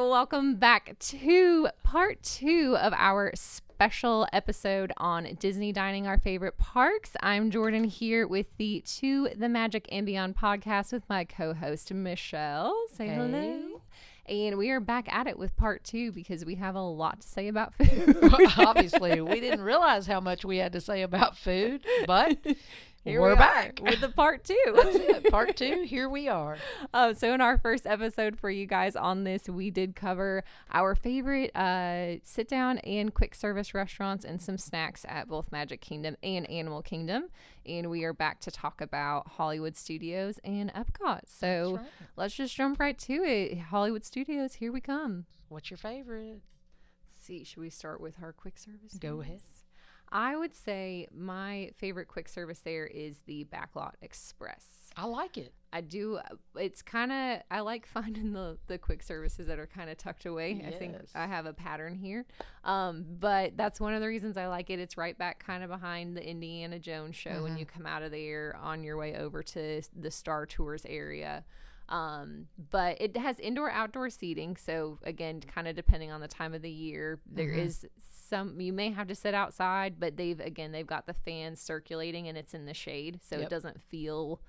welcome back to part 2 of our special episode on Disney Dining, our favorite parks. I'm Jordan here with the To the Magic and Beyond podcast with my co-host Michelle. Say hello. And we are back at it with part 2 because we have a lot to say about food. Obviously, we didn't realize how much we had to say about food, but we're back with the part 2. That's it. Part 2, here we are. So in our first episode for you guys on this, we did cover our favorite sit down and quick service restaurants and some snacks at both Magic Kingdom and Animal Kingdom. And we are back to talk about Hollywood Studios and EPCOT. So let's just jump right to it. Hollywood Studios, here we come. What's your favorite? Let's see, should we start with our quick service? Go ahead. I would say my favorite quick service there is the Backlot Express. I like it. I do. It's kind of, I like finding the quick services that are kind of tucked away. Yes. I think I have a pattern here. But that's one of the reasons I like it. It's right back kind of behind the Indiana Jones show when you come out of there on your way over to the Star Tours area. But it has indoor outdoor seating. So again, kind of depending on the time of the year, there is some, you may have to sit outside, but they've got the fans circulating and it's in the shade. So it doesn't feel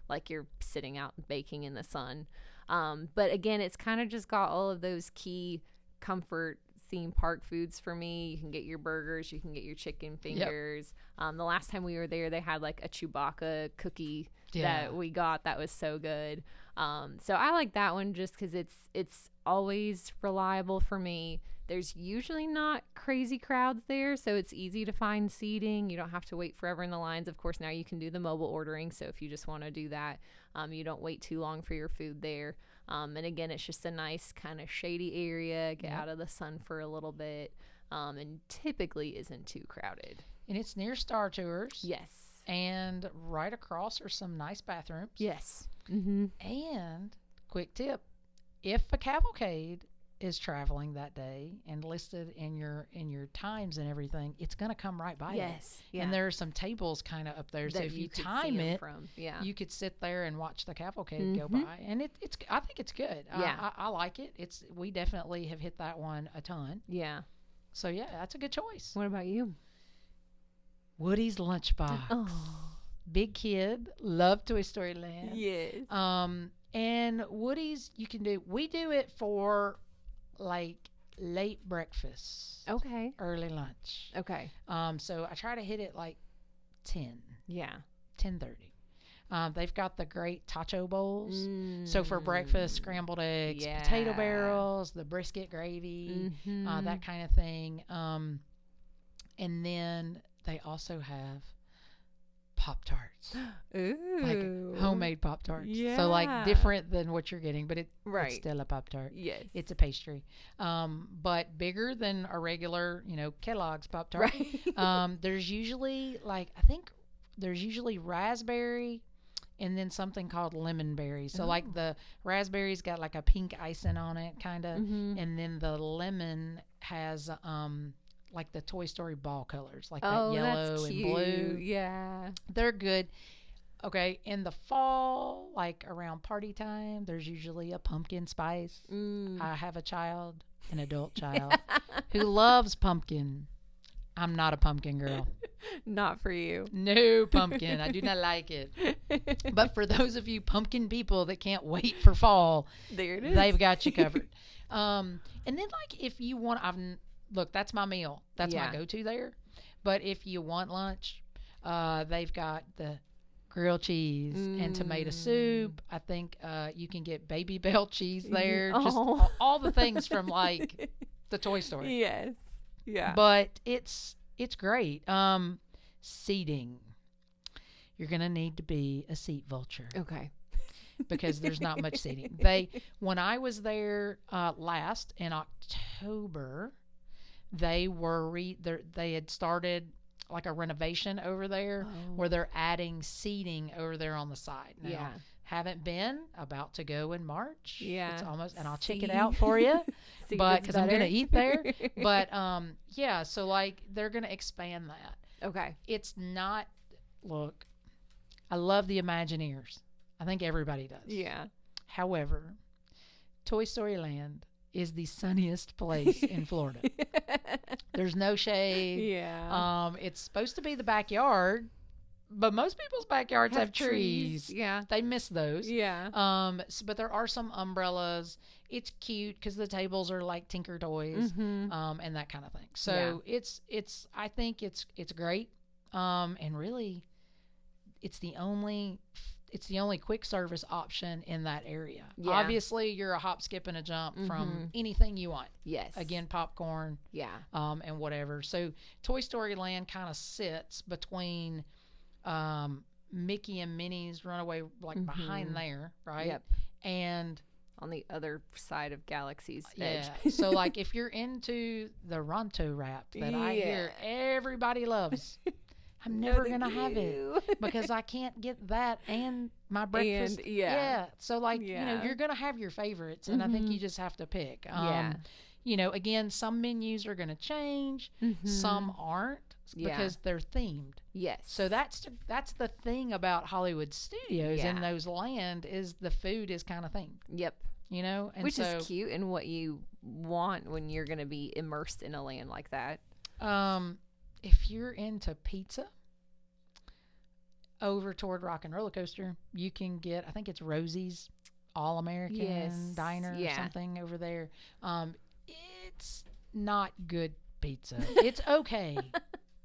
like you're sitting out baking in the sun. But again, it's kind of just got all of those key comfort theme park foods for me. You can get your burgers, you can get your chicken fingers. The last time we were there, they had like a Chewbacca cookie that we got that was so good. So I like that one just because it's always reliable for me. There's usually not crazy crowds there, so it's easy to find seating. You don't have to wait forever in the lines. Of course, now you can do the mobile ordering, so if you just want to do that, you don't wait too long for your food there. And again, it's just a nice kind of shady area, get out of the sun for a little bit, and typically isn't too crowded. And it's near Star Tours. Yes. And right across are some nice bathrooms. Yes. And quick tip, if a cavalcade is traveling that day and listed in your times and everything, it's going to come right by you. Yeah. And there are some tables kind of up there, so if you time it, you could sit there and watch the cavalcade go by, and it's I think it's good. I like it. We definitely have hit that one a ton. So yeah, that's a good choice. What about you? Woody's Lunchbox. Big kid, love Toy Story Land. Yes. And Woody's, we do it for like late breakfast. Okay. Early lunch. Okay. So I try to hit it like 10. Yeah. 10:30. They've got the great taco bowls. So for breakfast, scrambled eggs, potato barrels, the brisket gravy, that kind of thing. And then they also have Pop-Tarts. Ooh. Like homemade Pop-Tarts. Yeah. So like different than what you're getting, but it's still a Pop-Tart. Yes. It's a pastry. But bigger than a regular, Kellogg's Pop-Tart. Right. There's usually there's usually raspberry and then something called lemon berry. So like the raspberry's got like a pink icing on it kind of, and then the lemon has like the Toy Story ball colors, like that yellow and blue. Yeah. They're good. Okay, in the fall, like around party time, there's usually a pumpkin spice. I have a child, an adult child, who loves pumpkin. I'm not a pumpkin girl. Not for you. No pumpkin. I do not like it. But for those of you pumpkin people that can't wait for fall, there it is. They've got you covered. And then like if you want, look, that's my meal. That's my go-to there. But if you want lunch, they've got the grilled cheese and tomato soup. I think you can get Baby Bell cheese there. Just all the things from like the Toy Story. Yes. Yeah. But it's great. Seating. You're going to need to be a seat vulture. Okay. Because there's not much seating. When I was there last in October, they had started like a renovation over there where they're adding seating over there on the side. Now, haven't been, about to go in March. Yeah. It's almost, and I'll check it out for you. But because I'm going to eat there. But so like they're going to expand that. Okay. It's not, look, I love the Imagineers. I think everybody does. Yeah. However, Toy Story Land is the sunniest place in Florida. There's no shade. Yeah. It's supposed to be the backyard, but most people's backyards have trees. Yeah. They miss those. Yeah. But there are some umbrellas. It's cute because the tables are like Tinker Toys, and that kind of thing. So I think it's great. And really, it's the only quick service option in that area. Yeah. Obviously, you're a hop, skip, and a jump from anything you want. Yes. Again, popcorn. Yeah. And whatever. So Toy Story Land kind of sits between Mickey and Minnie's Runaway, like behind there, right? Yep. And on the other side of Galaxy's Edge. So like if you're into the Ronto wrap that I hear everybody loves, I'm never going to have it because I can't get that and my breakfast. And, so like, you know, you're going to have your favorites and I think you just have to pick. You know, again, some menus are going to change. Some aren't because they're themed. Yes. So that's the thing about Hollywood Studios and those land is the food is kind of themed. Yep. You know, and which is cute and what you want when you're going to be immersed in a land like that. If you're into pizza, over toward Rock and Roller Coaster, you can get, I think it's Rosie's All American Diner or something over there. It's not good pizza. It's okay.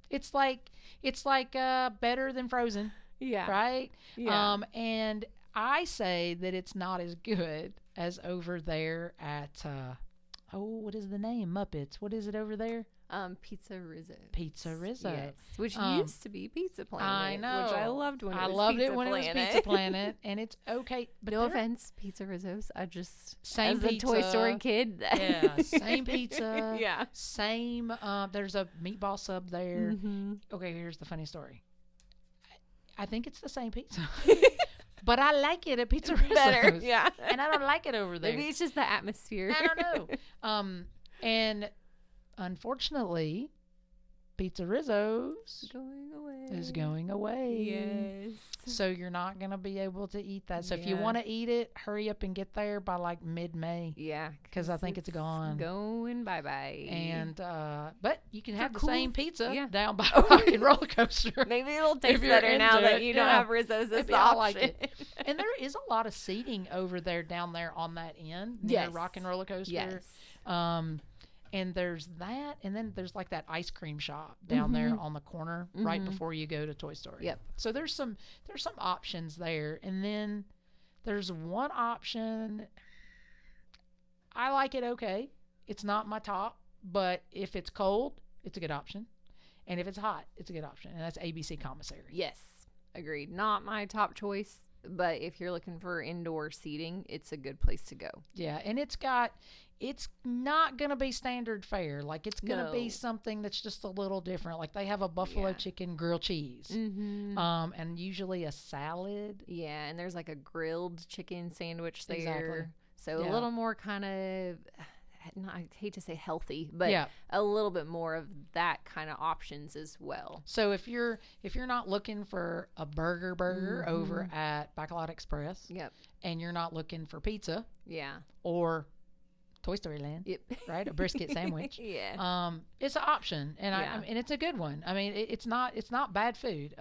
It's like better than Frozen. Yeah. Right? Yeah. And I say that it's not as good as over there at what is the name? Muppets. What is it over there? Pizza Rizzo. Pizza Rizzo. Yes. Which used to be Pizza Planet. I know. Which I loved when it was loved Pizza it when Planet. it was Pizza Planet, and it's okay. But no offense, Pizza Rizzo's. I just same as pizza. a Toy Story kid. Same pizza. Yeah. Same. There's a meatball sub there. Okay, here's the funny story. I think it's the same pizza. But I like it at Pizza Rizzo's. Better, yeah. And I don't like it over there. Maybe it's just the atmosphere. I don't know. And unfortunately, Pizza Rizzo's is going away. Yes. So you're not going to be able to eat that. So if you want to eat it, hurry up and get there by like mid-May. Yeah. Because I think it's gone. Going bye-bye. And, but you can have the same pizza down by Oh, Rock and Roller Coaster. Maybe it'll taste better now that you don't have Rizzo's as the option. Like it. And there is a lot of seating over there, down there on that end. Near Rock and Roller Coaster. Yes. And there's that, and then there's like that ice cream shop down there on the corner right before you go to Toy Story. Yep. So there's some options there, and then there's one option. I like it okay. It's not my top, but if it's cold, it's a good option, and if it's hot, it's a good option, and that's ABC Commissary. Yes, agreed. Not my top choice, but if you're looking for indoor seating, it's a good place to go. Yeah, and it's not going to be standard fare. Like, it's going to be something that's just a little different. Like, they have a buffalo chicken grilled cheese. And usually a salad. Yeah, and there's like a grilled chicken sandwich there. Exactly. So a little more kind of, I hate to say healthy, but a little bit more of that kind of options as well. So if you're not looking for a burger over at Bacalot Express, and you're not looking for pizza, or Toy Story Land, right? A brisket sandwich, it's an option, and and it's a good one. I mean, it's not bad food.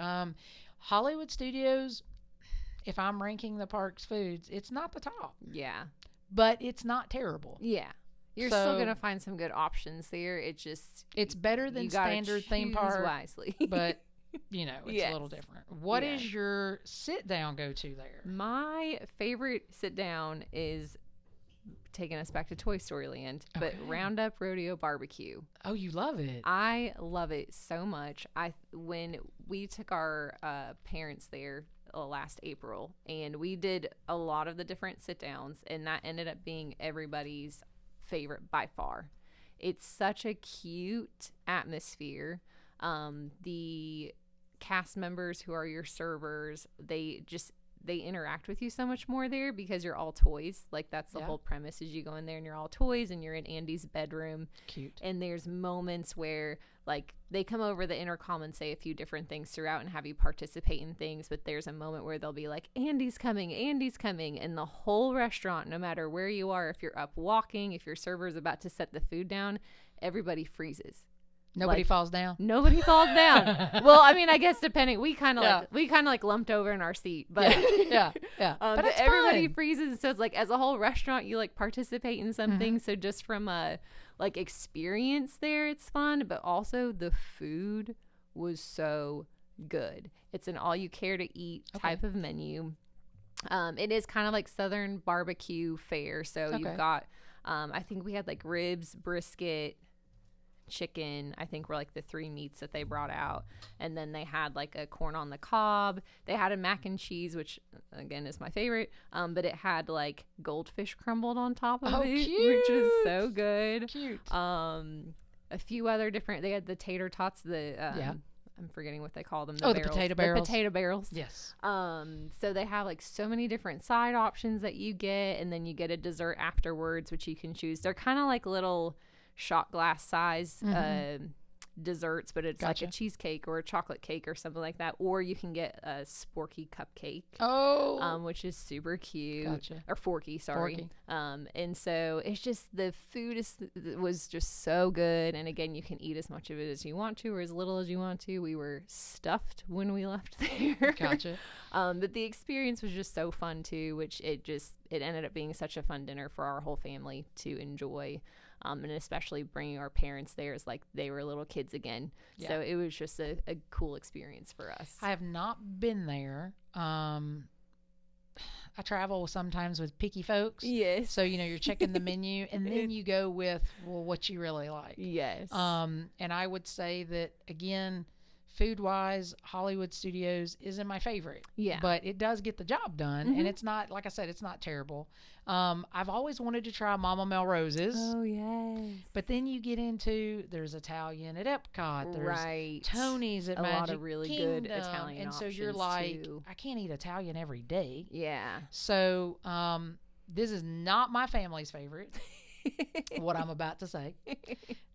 Hollywood Studios, if I'm ranking the park's foods, it's not the top. Yeah, but it's not terrible. Yeah. You're still going to find some good options there. It's better than standard theme park wisely. But, you know, it's a little different. What is your sit-down go-to there? My favorite sit-down is taking us back to Toy Story Land, but Roundup Rodeo Barbecue. Oh, you love it. I love it so much. When we took our parents there last April, and we did a lot of the different sit-downs, and that ended up being everybody's favorite by far. It's such a cute atmosphere. The cast members who are your servers, they interact with you so much more there because you're all toys. Like that's the whole premise, is you go in there and you're all toys and you're in Andy's bedroom. Cute. And there's moments where like they come over the intercom and say a few different things throughout and have you participate in things, but there's a moment where they'll be like, Andy's coming, and the whole restaurant, no matter where you are, if you're up walking, if your server's about to set the food down, everybody freezes. Nobody falls down. Nobody falls down. Well, I mean, I guess depending, we kind of like lumped over in our seat, but yeah. But everybody freezes. So it's like as a whole restaurant, you like participate in something. So just from a like experience there, it's fun, but also the food was so good. It's an all you care to eat type of menu. It is kind of like Southern barbecue fare. So you've got, I think we had like ribs, brisket, chicken, I think were like the 3 meats that they brought out, and then they had like a corn on the cob. They had a mac and cheese, which again is my favorite, but it had like goldfish crumbled on top of it, cute. which is so good. Cute. A few other different, they had the tater tots, I'm forgetting what they call them. The potato barrels. The potato barrels. Yes. So they have like so many different side options that you get, and then you get a dessert afterwards, which you can choose. They're kind of like little shot glass size desserts, but it's like a cheesecake or a chocolate cake or something like that, or you can get a sporky cupcake, which is super cute, or forky, sorry. And so it's just, the food was just so good, and again, you can eat as much of it as you want to or as little as you want to. We were stuffed when we left there. But the experience was just so fun too, which it ended up being such a fun dinner for our whole family to enjoy. And especially bringing our parents there is like they were little kids again. So it was just a cool experience for us. I have not been there. I travel sometimes with picky folks. Yes. So, you're checking the menu and then you go with, what you really like. Yes. And I would say that, again, food-wise, Hollywood Studios isn't my favorite. Yeah. But it does get the job done. And it's not, like I said, it's not terrible. I've always wanted to try Mama Melrose's. Oh, yes. But then you get into, there's Italian at Epcot. There's Tony's at Magic Kingdom. A lot of really good Italian and options, so you're like, too. I can't eat Italian every day. Yeah. So this is not my family's favorite, what I'm about to say.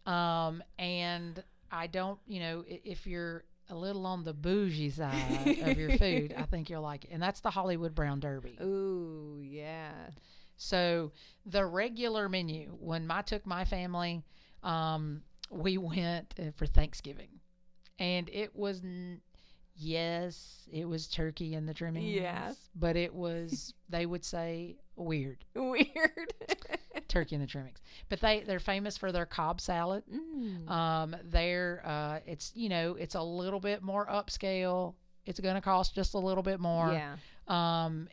And I don't, if you're a little on the bougie side of your food, I think you'll like it. And that's the Hollywood Brown Derby. Ooh, yeah. So the regular menu, when I took my family, we went for Thanksgiving. And it was, yes, it was turkey in the trimmings. Yeah. But it was, they would say, weird. Weird. Turkey in the trimmings. But they're famous for their Cobb salad. It's, it's a little bit more upscale. It's going to cost just a little bit more. Yeah.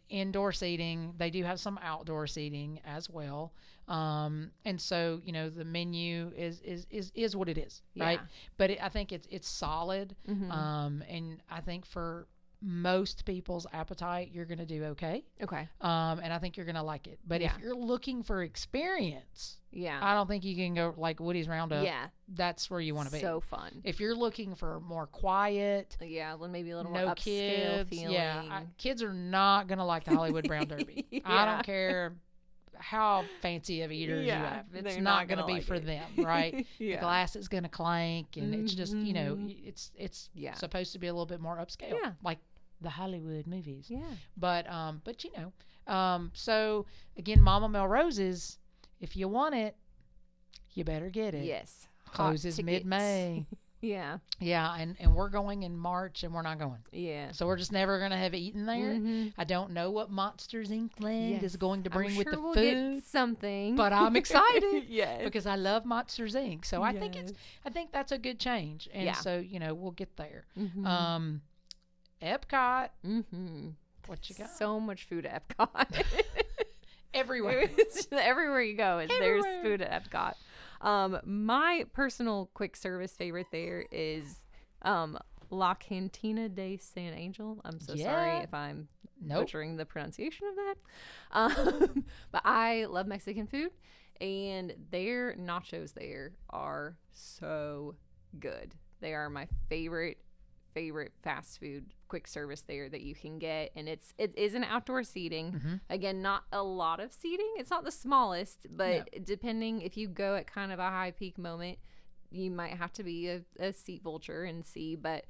Indoor seating. They do have some outdoor seating as well. And so, the menu is what it is, right? But I think it's solid. And I think for most people's appetite, you're going to do okay. And I think you're going to like it. But if you're looking for experience, I don't think you can go like Woody's Roundup. That's where you want to be. So fun. If you're looking for more quiet, maybe a little no more upscale kids, feeling. Kids are not going to like the Hollywood Brown Derby. I don't care how fancy of eaters you have. It's not going to be for them, right? The glass is going to clank, and it's just, it's supposed to be a little bit more upscale, like the Hollywood movies. But so again, Mama Melrose's, if you want it, you better get it. Yes. Closes mid-May. Yeah, and we're going in March, and we're not going. Yeah. So we're just never going to have eaten there. I don't know what Monsters Inc. land is going to bring with the we'll food. Get something. But I'm excited. Because I love Monsters Inc. So I think that's a good change. And so, we'll get there. Epcot. What you got? So much food at Epcot. Everywhere. Everywhere you go, there's food at Epcot. My personal quick service favorite there is La Cantina de San Angel. I'm so sorry if I'm butchering the pronunciation of that. But I love Mexican food, and their nachos there are so good. They are my favorite fast food quick service there that you can get, and it is an outdoor seating. Again, not a lot of seating. It's not the smallest, but depending if you go at kind of a high peak moment, you might have to be a seat vulture and see, but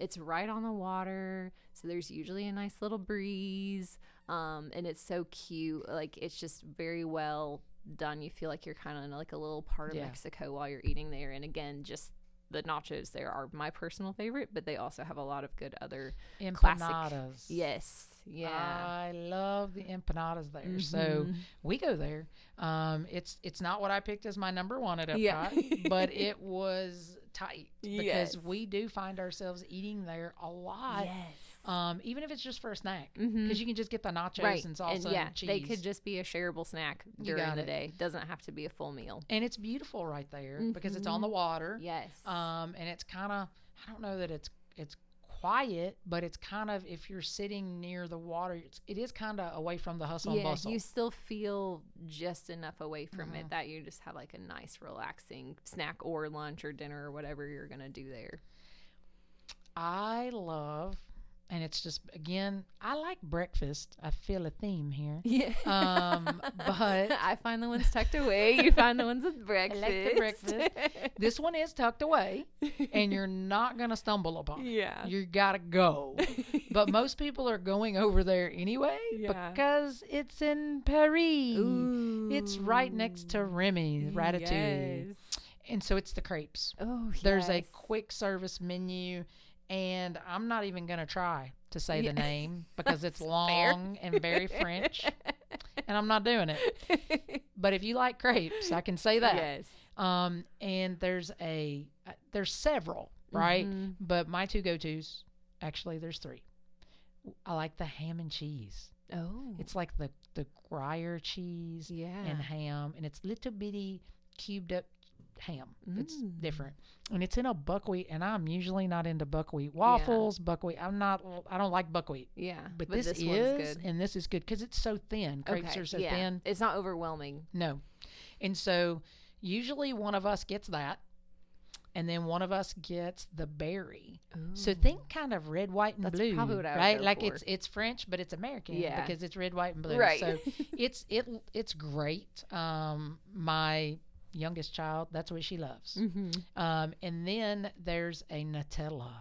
it's right on the water, so there's usually a nice little breeze, and it's so cute. Like, it's just very well done. You feel like you're kind of in like a little part of Mexico while you're eating there. And again, just the nachos there are my personal favorite, but they also have a lot of good other empanadas. Classic. Yes. Yeah. I love the empanadas there. So we go there. It's not what I picked as my number one at Epcot, but it was tight because we do find ourselves eating there a lot. Yes. Even if it's just for a snack, because you can just get the nachos and salsa and cheese. They could just be a shareable snack during the day. Doesn't have to be a full meal. And it's beautiful right there because it's on the water. Yes. And it's kind of, I don't know that it's quiet, but it's kind of, if you're sitting near the water, it is kind of away from the hustle and bustle. You still feel just enough away from it that you just have like a nice relaxing snack or lunch or dinner or whatever you're going to do there. I love, and it's just, again, I like breakfast. I feel a theme here. Yeah. But I find the ones tucked away. You find the ones with breakfast. I like the breakfast. This one is tucked away, and you're not going to stumble upon it. Yeah. You got to go. But most people are going over there anyway because it's in Paris. Ooh. It's right next to Remy's Ratatouille. Yes. And so it's the crepes. Oh, yes. There's a quick service menu. And I'm not even going to try to say the name because it's long and very French. And I'm not doing it. But if you like crepes, I can say that. Yes. And there's several, right? But my two go-tos, actually, there's three. I like the ham and cheese. Oh. It's like the Gruyere cheese and ham. And it's little bitty cubed up ham. It's different, and it's in a buckwheat, and I'm usually not into buckwheat waffles. Buckwheat, I don't like buckwheat. But this is good. And this is good because it's so thin. Crepes are so thin. It's not overwhelming. No. And so usually one of us gets that, and then one of us gets the berry. Ooh. So think kind of red, white, and blue. Probably what I would right? go Like for. it's French, but it's American because it's red, white, and blue. Right. So it's great. My youngest child, that's what she loves. And then there's a Nutella.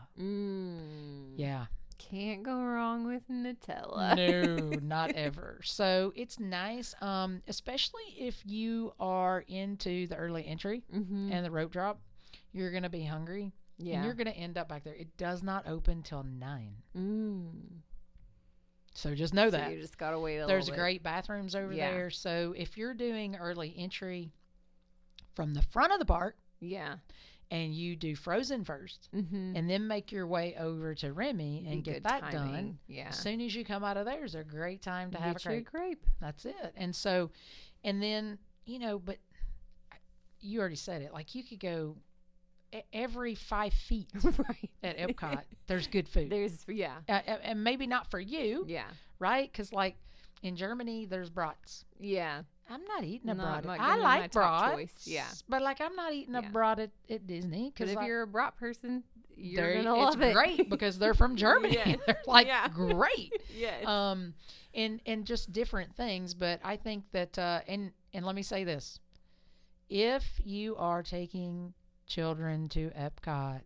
Yeah. Can't go wrong with Nutella. No, not ever. So it's nice, especially if you are into the early entry and the rope drop. You're going to be hungry. Yeah. And you're going to end up back there. It does not open till 9. So just know that. You just got to wait a There's little bit. great bathrooms over there. So if you're doing early entry from the front of the park, and you do Frozen first, and then make your way over to Remy and get that done. Yeah. As soon as you come out of there is a great time to have a crepe. That's it. And so, and then, but you already said it. Like, you could go every 5 feet at Epcot. There's good food. And maybe not for you. Yeah. Right? Because, like, in Germany, there's brats. Yeah. I'm not eating a brat. I like brats. Yeah. But, like, I'm not eating a brat at Disney. Because if you're a brat person, you're going to love it. It's great because they're from Germany. They're, like, great. Yes. And just different things. But I think that, and let me say this. If you are taking children to Epcot,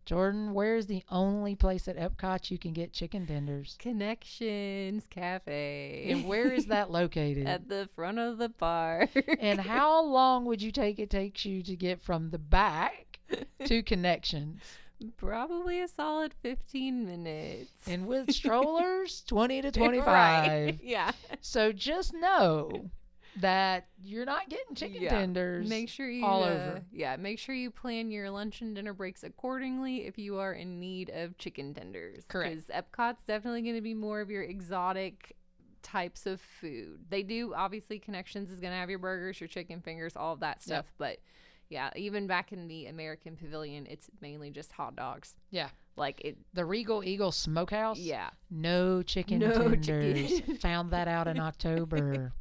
Jordan, where's the only place at Epcot you can get chicken tenders? Connections Cafe. And where is that located? At the front of the park. And how long would you it takes you to get from the back to Connections? Probably a solid 15 minutes. And with strollers, 20 to 25. Right. Yeah. So just know that you're not getting chicken tenders. Make sure you all over. Yeah, make sure you plan your lunch and dinner breaks accordingly if you are in need of chicken tenders. Correct. Because Epcot's definitely going to be more of your exotic types of food. They do, obviously, Connections is going to have your burgers, your chicken fingers, all of that stuff. Yep. But yeah, even back in the American Pavilion, it's mainly just hot dogs. Yeah. Like the Regal Eagle Smokehouse. Yeah. No chicken tenders. Found that out in October.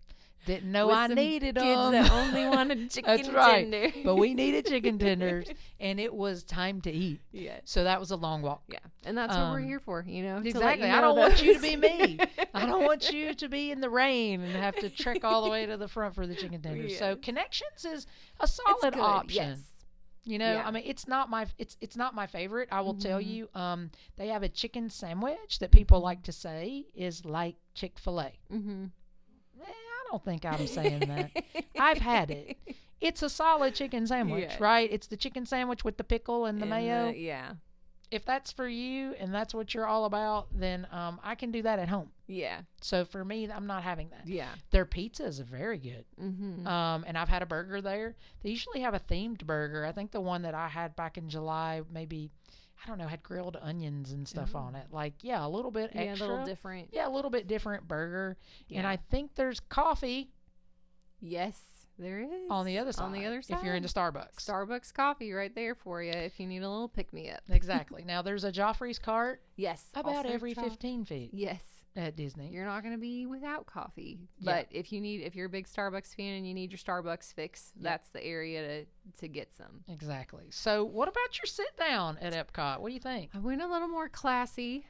Didn't know With I some needed kids them. that only wanted chicken That's right. tender. But we needed chicken tenders, and it was time to eat. Yeah. So that was a long walk. Yeah. And that's what we're here for, you know. Exactly. To let you know I don't want you to those. be me. I don't want you to be in the rain and have to trek all the way to the front for the chicken tenders. So Yes. Connections is a It's solid good, option. yes. You know, Yeah. I mean, it's not my favorite. I will tell Mhm. you. They have a chicken sandwich that people like to say is like Chick-fil-A. Mm-hmm. I don't think I'm saying that. I've had it. It's a solid chicken sandwich, Yes. right? It's the chicken sandwich with the pickle and the mayo. Yeah. If that's for you and that's what you're all about, then I can do that at home. Yeah. So for me, I'm not having that. Yeah. Their pizzas are very good. Mm-hmm. And I've had a burger there. They usually have a themed burger. I think the one that I had back in July, maybe, I don't know, had grilled onions and stuff on it. Like, yeah, a little bit extra. A little different. Yeah, a little bit different burger. Yeah. And I think there's coffee Yes, there is. on the other side. On the other side. If you're into Starbucks. Starbucks coffee right there for you if you need a little pick-me-up. Exactly. Now, there's a Joffrey's cart Yes. about also every choc- 15 feet Yes. at Disney. You're not going to be without coffee. Yeah. But if you're a big Starbucks fan and you need your Starbucks fix, that's the area to get some. Exactly. So what about your sit down at Epcot? What do you think? I went a little more classy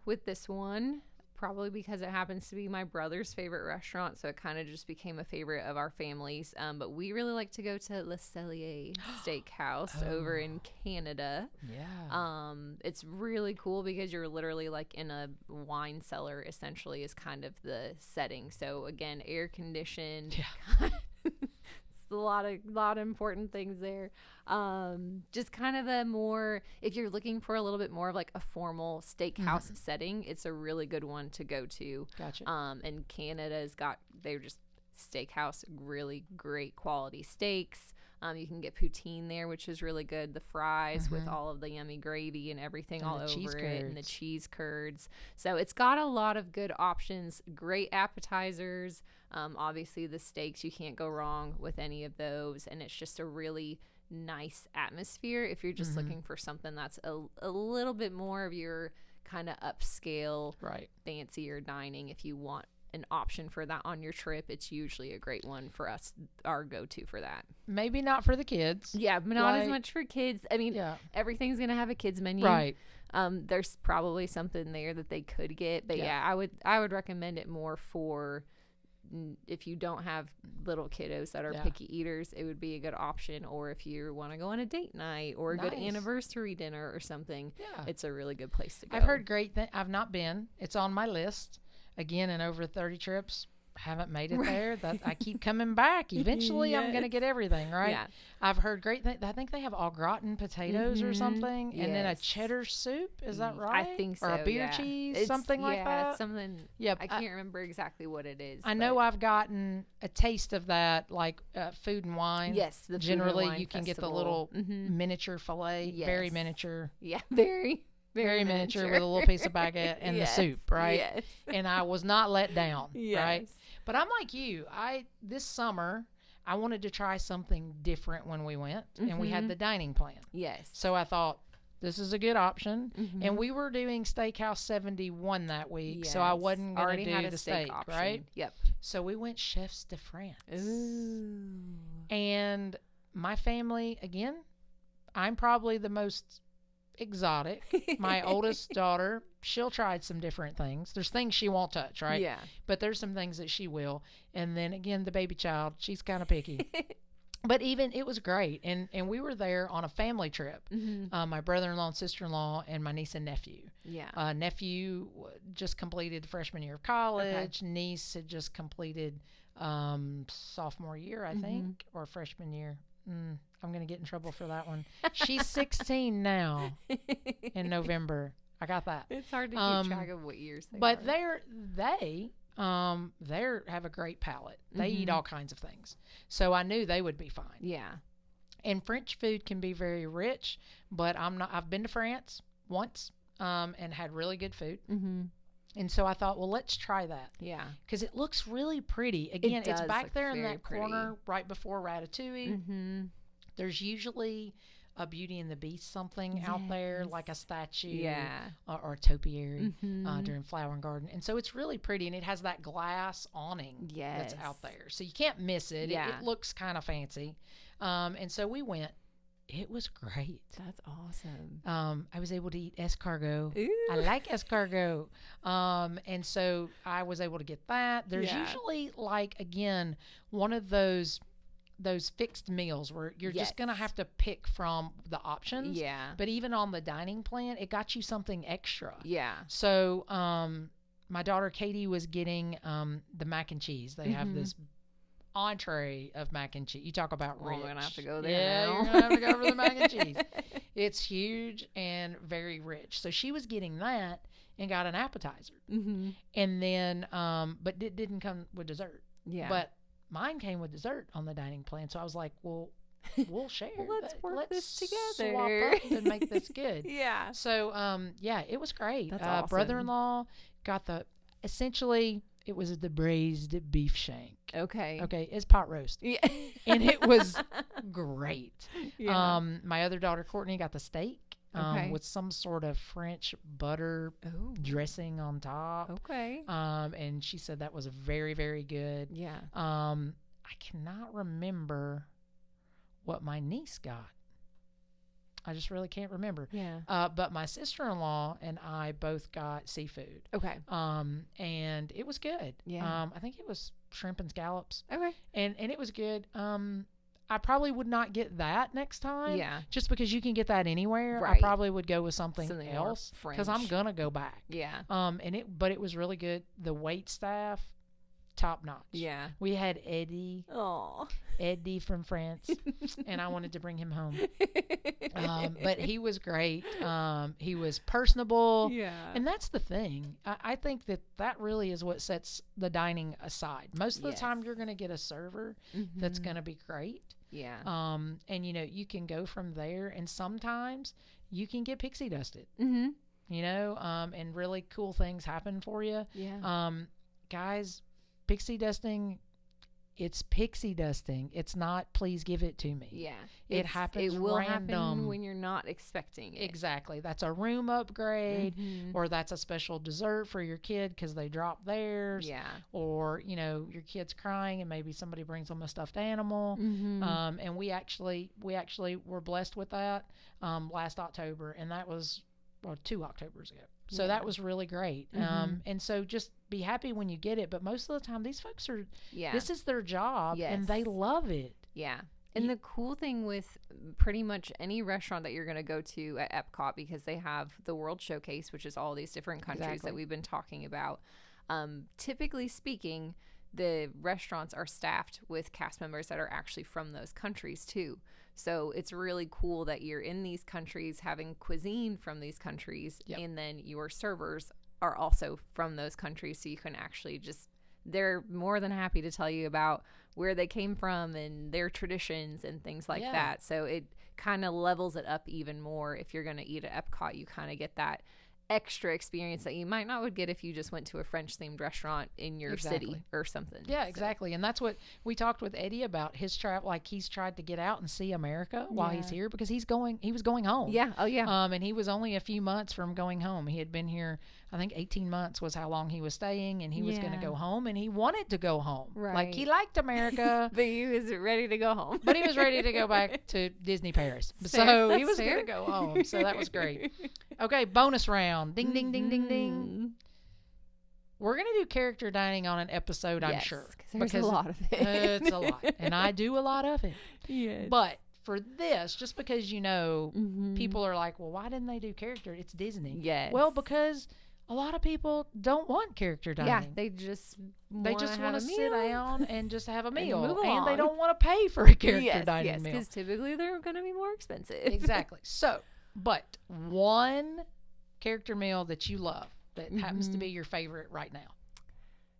with this one, probably because it happens to be my brother's favorite restaurant, so it kind of just became a favorite of our families. But we really like to go to Le Cellier Steakhouse over in Canada. Yeah. It's really cool because you're literally like in a wine cellar, essentially, is kind of the setting. So again, air conditioned. Yeah. It's a lot of important things there. Just kind of a more, if you're looking for a little bit more of like a formal steakhouse setting, it's a really good one to go to. Gotcha. And Canada's they're just steakhouse, really great quality steaks. You can get poutine there, which is really good. The fries with all of the yummy gravy and everything And all the over cheese it, and the curds. cheese curds. So it's got a lot of good options, great appetizers. Obviously, the steaks, you can't go wrong with any of those. And it's just a really nice atmosphere if you're just looking for something that's a little bit more of your kind of upscale, Right. fancier dining. If you want an option for that on your trip, it's usually a great one for us, our go-to for that. Maybe not for the kids. Yeah, but not as Right. much for kids. I mean, Yeah. everything's gonna have a kids menu. Right. There's probably something there that they could get, but Yeah. I would recommend it more for if you don't have little kiddos that are Yeah. picky eaters. It would be a good option, or if you want to go on a date night or a good Nice. anniversary dinner or something, Yeah. it's a really good place to go. I've heard great things. I've not been. It's on my list. Again, in over 30 trips, haven't made it there. That I keep coming back. Eventually, I'm going to Yes. get everything, right? Yeah. I've heard great things. I think they have au gratin potatoes or Mhm. something, and then a Yes. cheddar soup. Is that right? I think so. Or a beer yeah. cheese, It's- something like that. Something. Yep. I can't remember exactly what it is. I know but I've gotten a taste of that, like Food and Wine. yes, the Food and Generally, Wine you can get the Festival. little Mhm. miniature fillet, very Yes. miniature, Yeah, very very miniature with a little piece of baguette and Yes, the soup, right? Yes. And I was not let down, right? Yes. But I'm like you. This summer I wanted to try something different when we went, and we had Mhm. the dining plan. Yes. So I thought this is a good option. Mhm. And we were doing Steakhouse 71 that week, so I Yes. wasn't going Already to had do a the steak, option. right? Yep. So we went Chefs de France. Ooh. And my family, again, I'm probably the most exotic. My oldest daughter, she'll try some different things. There's things she won't touch, right? Yeah. But there's some things that she will. And then again, the baby child, she's kind of picky. But even it was great. And we were there on a family trip. Mhm. My brother-in-law and sister-in-law and my niece and nephew. Yeah. Nephew just completed freshman year of college. Niece had just completed sophomore year, I think, or freshman year. I'm going to get in trouble for that one. She's 16 now in November. I got that. It's hard to keep track of what years they But are. they have a great palate. They eat Mhm. all kinds of things. So I knew they would be fine. Yeah. And French food can be very rich, but I've been to France once and had really good food. Mm-hmm. And so I thought, well, let's try that Yeah. because it looks really pretty. Again, it's does back look there in very that corner right before Ratatouille. Mm-hmm. There's usually a Beauty and the Beast something out there, like a statue, Yeah. or a topiary during Flower and Garden. And so it's really pretty, and it has that glass awning that's out there, so you can't miss it. Yeah. It looks kind of fancy, and so we went. It was great. That's awesome. I was able to eat escargot. Ooh. I like escargot. And so I was able to get that. There's usually, like, again, one of those fixed meals where you're just going to have to pick from the options. Yeah. But even on the dining plan, it got you something extra. Yeah. So my daughter Katie was getting the mac and cheese. They have this entree of mac and cheese. You talk about rich. We're gonna have to go there. Yeah, now. you're gonna have to go for the mac and cheese. It's huge and very rich. So she was getting that and got an appetizer, and then but it didn't come with dessert. Yeah. But mine came with dessert on the dining plan. So I was like, well, we'll share. Let's work this together. Swap up and make this good. Yeah. So yeah, it was great. That's awesome. Brother-in-law got essentially. It was the braised beef shank. Okay. Okay, it's pot roast. Yeah. And it was great. Yeah. My other daughter Courtney got the steak with some sort of French butter dressing on top. Okay. And she said that was very, very good. Yeah. I cannot remember what my niece got. I just really can't remember. Yeah. But my sister-in-law and I both got seafood. Okay. And it was good. Yeah. I think it was shrimp and scallops. Okay. And it was good. I probably would not get that next time. Yeah. Just because you can get that anywhere. Right. I probably would go with something else because I'm French. gonna go back. Yeah. But it was really good. The wait staff, top notch. Yeah. We had Eddie Oh. from France, and I wanted to bring him home. But he was great. He was personable. Yeah. And that's the thing. I think that really is what sets the dining aside. Most of the time, you're going to get a server that's going to be great. Yeah. And, you can go from there. And sometimes you can get pixie dusted, Mm-hmm. and really cool things happen for you. Yeah. Guys, pixie dusting, it's pixie dusting. It's not, please give it to me. Yeah. It happens It will random. happen when you're not expecting it. Exactly. That's a room upgrade, or that's a special dessert for your kid because they dropped theirs. Yeah. Or, your kid's crying and maybe somebody brings them a stuffed animal. And we actually were blessed with that last October, and that was 2 Octobers ago. So that was really great. And so just be happy when you get it. But most of the time, these folks this is their job, and they love it. Yeah. And the cool thing with pretty much any restaurant that you're going to go to at EPCOT, because they have the World Showcase, which is all these different countries that we've been talking about. Typically speaking, the restaurants are staffed with cast members that are actually from those countries too. So it's really cool that you're in these countries having cuisine from these countries, and then your servers are also from those countries. So you can actually they're more than happy to tell you about where they came from and their traditions and things like that. So it kind of levels it up even more. If you're going to eat at EPCOT, you kind of get that extra experience that you might not would get if you just went to a French themed restaurant in your city or something. Yeah, exactly. And that's what we talked with Eddie about, his trip. Like, he's tried to get out and see America while he's here because he was going home. Yeah. Oh yeah. And he was only a few months from going home. He had been here, I think 18 months was how long he was staying, and he was going to go home, and he wanted to go home. Right. Like, he liked America. But he was ready to go home. But he was ready to go back to Disney Paris. So he was going to go home. So that was great. Okay, bonus round. Ding, ding, ding, ding, ding. We're going to do character dining on an episode, I'm sure. Because there's a lot of it. It's a lot. And I do a lot of it. Yes. But for this, just because people are like, well, why didn't they do character? It's Disney. Yes. Well, because a lot of people don't want character dining. Yeah, they just want to sit down and just have a meal. move And they along. don't want to pay for a character dining meal. because typically they're going to be more expensive. Exactly. So, but one character meal that you love that happens to be your favorite right now.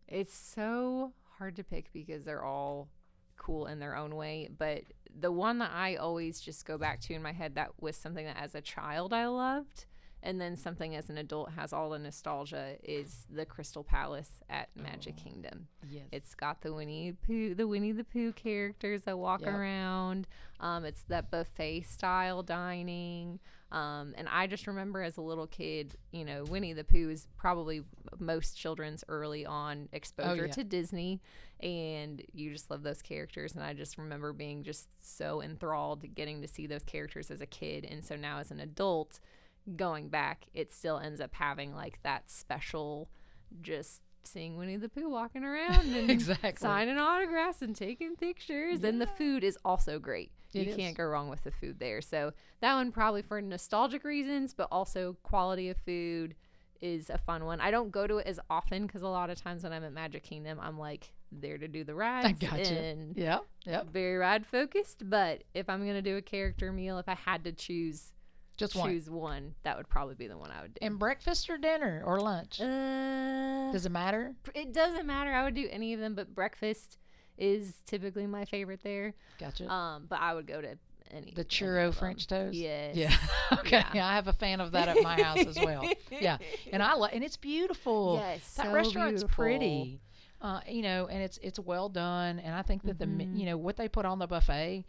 It's so hard to pick because they're all cool in their own way. But the one that I always just go back to in my head that was something that as a child I loved, and then something as an adult has all the nostalgia, is the Crystal Palace at Magic Kingdom. Yes. It's got the Winnie the Pooh characters that walk around. It's that buffet style dining. And I just remember as a little kid, Winnie the Pooh is probably most children's early on exposure to Disney, and you just love those characters. And I just remember being just so enthralled getting to see those characters as a kid. And so now as an adult going back, it still ends up having like that special, just seeing Winnie the Pooh walking around and exactly. signing autographs and taking pictures. And the food is also great. You can't go wrong with the food there. So that one probably for nostalgic reasons, but also quality of food is a fun one. I don't go to it as often because a lot of times when I'm at Magic Kingdom, I'm like there to do the rides. I gotcha. And Yep. very ride focused. But if I'm going to do a character meal, if I had to choose one, that would probably be the one I would do. And breakfast or dinner or lunch? Does it matter? It doesn't matter. I would do any of them, but breakfast is typically my favorite there. Gotcha. But I would go to any. The churro French toast? Yes. Yeah. Okay. Yeah, I have a fan of that at my house as well. Yeah. And and it's beautiful. Yes. That so restaurant's beautiful. Pretty. And it's well done. And I think that what they put on the buffet,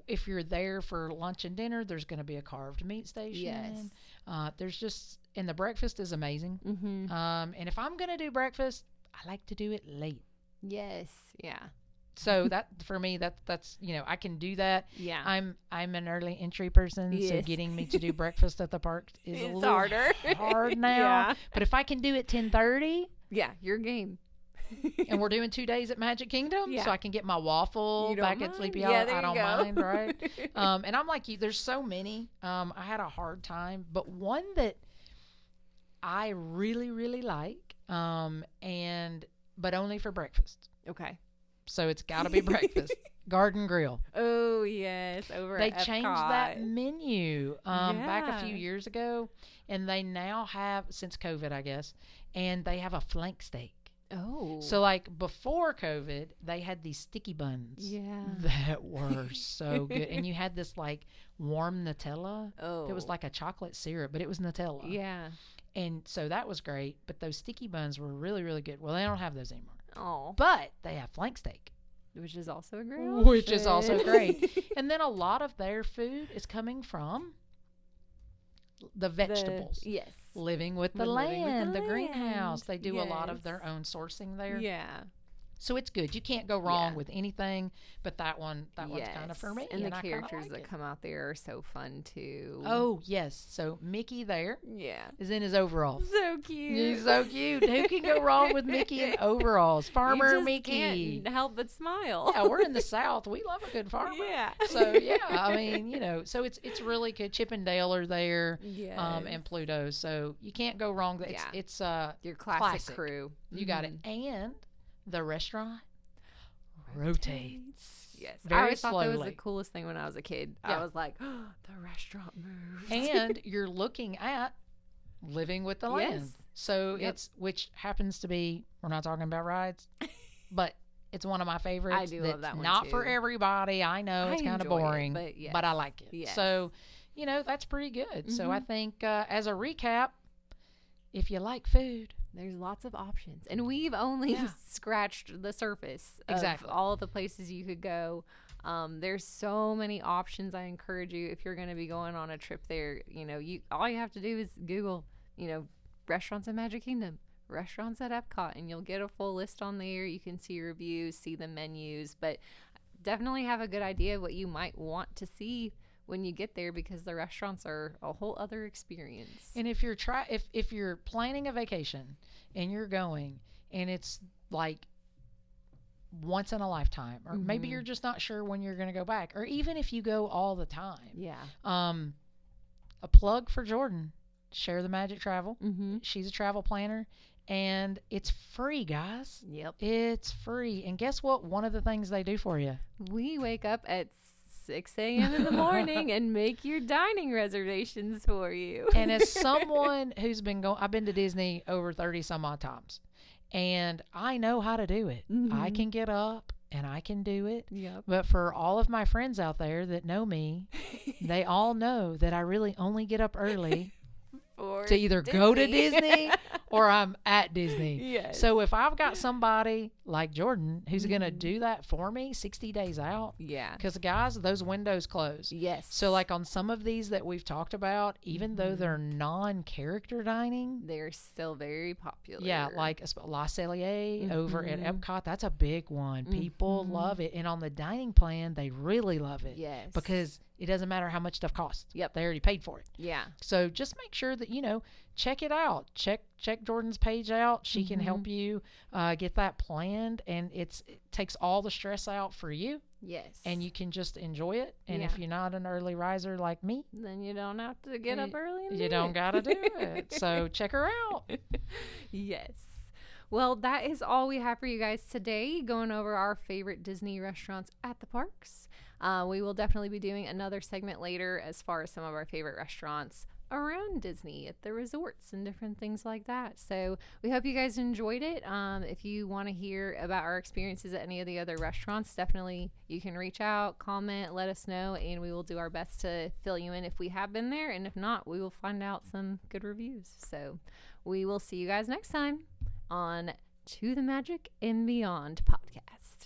if you're there for lunch and dinner, there's going to be a carved meat station. Yes. There's just, and the breakfast is amazing. Mm-hmm. And if I'm going to do breakfast, I like to do it late. Yes. Yeah. So that for me, that's I can do that. Yeah. I'm an early entry person, so getting me to do breakfast at the park is a little harder. hard now. Yeah. But if I can do it 10:30, yeah, your game. and we're doing 2 days at Magic Kingdom, so I can get my waffle back at Sleepy Hollow. I don't mind, right? And I'm like you. There's so many. I had a hard time, but one that I really, really like, but only for breakfast. Okay. So it's got to be breakfast. Garden Grill. Oh, yes. They changed that menu back a few years ago, and they now have, since COVID, I guess, and they have a flank steak. Oh. So, like, before COVID, they had these sticky buns. Yeah. That were so good. And you had this, like, warm Nutella. Oh. It was like a chocolate syrup, but it was Nutella. Yeah. And so that was great, but those sticky buns were really, really good. Well, they don't have those anymore. Oh. But they have flank steak. Which is also a great option. Which is also great. And then a lot of their food is coming from the vegetables. Yes. Living with the land, the greenhouse. They do a lot of their own sourcing there. Yeah. So it's good. You can't go wrong with anything, but that one's kind of for me. And the characters that come out there are so fun too. Oh, yes. So Mickey there is in his overalls. So cute. He's so cute. Who can go wrong with Mickey in overalls? Farmer you just Mickey. Can't help but smile. Yeah, we're in the South. We love a good farmer. Yeah. So, yeah, I mean, so it's really good. Chip and Dale are there, and Pluto. So you can't go wrong. It's your classic crew. You got it. And the restaurant rotates. Yes. Very I always slowly. thought that was the coolest thing when I was a kid. Yeah. I was like, oh, the restaurant moves. And you're looking at Living with the Land. Yes. So which happens to be, we're not talking about rides, but it's one of my favorites. I do love that one not too. for everybody. I know it's kind of boring, but I like it. Yes. So, that's pretty good. Mm-hmm. So I think as a recap, if you like food, there's lots of options. And we've only scratched the surface of all of the places you could go. There's so many options. I encourage you, if you're going to be going on a trip there, all you have to do is Google, restaurants at Magic Kingdom, restaurants at EPCOT, and you'll get a full list on there. You can see reviews, see the menus, but definitely have a good idea of what you might want to see when you get there, because the restaurants are a whole other experience. And if you're if you're planning a vacation and you're going and it's like once in a lifetime, or maybe you're just not sure when you're going to go back, or even if you go all the time. A plug for Jordan, Share the Magic Travel. She's a travel planner, and it's free, guys. Yep. It's free. And guess what? One of the things they do for you. We wake up at 6 a.m. in the morning and make your dining reservations for you. And as someone who's been going, I've been to Disney over 30 some odd times, and I know how to do it. I can get up and I can do it. Yep. But for all of my friends out there that know me, they all know that I really only get up early to either go to Disney or I'm at Disney. Yes. So if I've got somebody like Jordan, who's going to do that for me 60 days out. Yeah. Because, guys, those windows close. Yes. So, like on some of these that we've talked about, even though they're non-character dining, they're still very popular. Yeah, like La Cellier over at EPCOT. That's a big one. People love it. And on the dining plan, they really love it. Yes. Because it doesn't matter how much stuff costs. Yep. They already paid for it. Yeah. So just make sure that, check it out. Check Jordan's page out. She can help you get that planned. And it takes all the stress out for you. Yes. And you can just enjoy it. And if you're not an early riser like me, then you don't have to get up early and you don't got to do it. So check her out. Yes. Well, that is all we have for you guys today, going over our favorite Disney restaurants at the parks. We will definitely be doing another segment later as far as some of our favorite restaurants around Disney at the resorts and different things like that. So we hope you guys enjoyed it. If you want to hear about our experiences at any of the other restaurants, definitely you can reach out, comment, let us know, and we will do our best to fill you in if we have been there. And if not, we will find out some good reviews. So we will see you guys next time on To the Magic and Beyond podcast.